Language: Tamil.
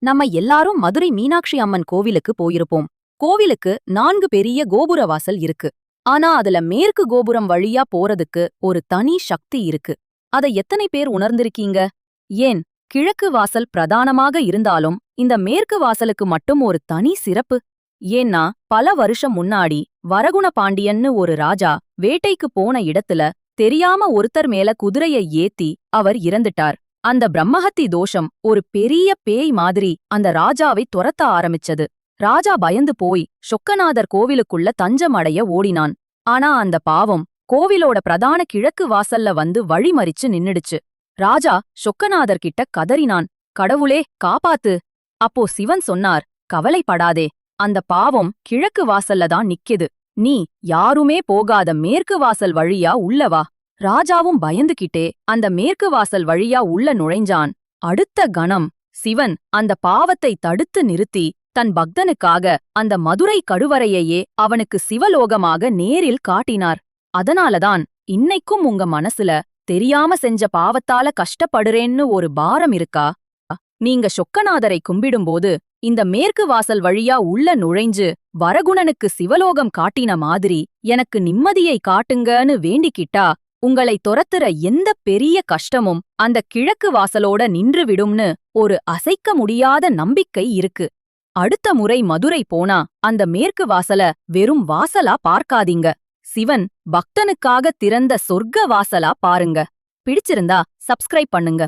நம்ம எல்லாரும் மதுரை மீனாட்சி அம்மன் கோவிலுக்கு போயிருப்போம். கோவிலுக்கு 4 பெரிய கோபுர வாசல் இருக்கு. ஆனா அதுல மேற்கு கோபுரம் வழியா போறதுக்கு ஒரு தனி சக்தி இருக்கு. அத எத்தனை பேர் உணர்ந்திருக்கீங்க? ஏன் கிழக்கு வாசல் பிரதானமாக இருந்தாலும் இந்த மேற்கு வாசலுக்கு மட்டும் ஒரு தனி சிறப்பு? ஏன்னா பல வருஷம் முன்னாடி வரகுண பாண்டியன்னு ஒரு ராஜா வேட்டைக்கு போன இடத்துல தெரியாம ஒருத்தர் மேல குதிரைய ஏத்தி அவர் இறந்துட்டார். அந்த பிரம்மஹத்தி தோஷம் ஒரு பெரிய பேய் மாதிரி அந்த ராஜாவை துரத்த ஆரம்பிச்சது. ராஜா பயந்து போய் சொக்கநாதர் கோவிலுக்குள்ள தஞ்சம் அடைய ஓடினான். ஆனா அந்த பாவம் கோவிலோட பிரதான கிழக்கு வாசல்ல வந்து வழிமறிச்சு நின்னுடுச்சு. ராஜா சொக்கநாதர் கிட்ட கதறினான், கடவுளே காப்பாத்து. அப்போ சிவன் சொன்னார், கவலைப்படாதே, அந்த பாவம் கிழக்கு வாசல்ல தான் நிக்கிது. நீ யாருமே போகாத மேற்கு வாசல் வழியா உள்ள வா. ராஜாவும் பயந்துகிட்டே அந்த மேற்கு வாசல் வழியா உள்ள நுழைஞ்சான். அடுத்த கணம் சிவன் அந்த பாவத்தை தடுத்து நிறுத்தி தன் பக்தனுக்காக அந்த மதுரை கடுவரையையே அவனுக்கு சிவலோகமாக நேரில் காட்டினார். அதனாலதான் இன்னைக்கும் உங்க மனசுல தெரியாம செஞ்ச பாவத்தால கஷ்டப்படுறேன்னு ஒரு பாரம் இருக்கா? நீங்க சொக்கநாதரை கும்பிடும்போது இந்த மேற்கு வாசல் வழியா உள்ள நுழைஞ்சு வரகுணனுக்கு சிவலோகம் காட்டின மாதிரி எனக்கு நிம்மதியை காட்டுங்கன்னு வேண்டிக்கிட்டா உங்களை துரத்துற எந்த பெரிய கஷ்டமும் அந்த கிழக்கு வாசலோட நின்று விடும்னு ஒரு அசைக்க முடியாத நம்பிக்கை இருக்கு. அடுத்த முறை மதுரை போனா அந்த மேற்கு வாசல வெறும் வாசலா பார்க்காதீங்க. சிவன் பக்தனுக்காக திறந்த சொர்க்க வாசலா பாருங்க. பிடிச்சிருந்தா சப்ஸ்கிரைப் பண்ணுங்க.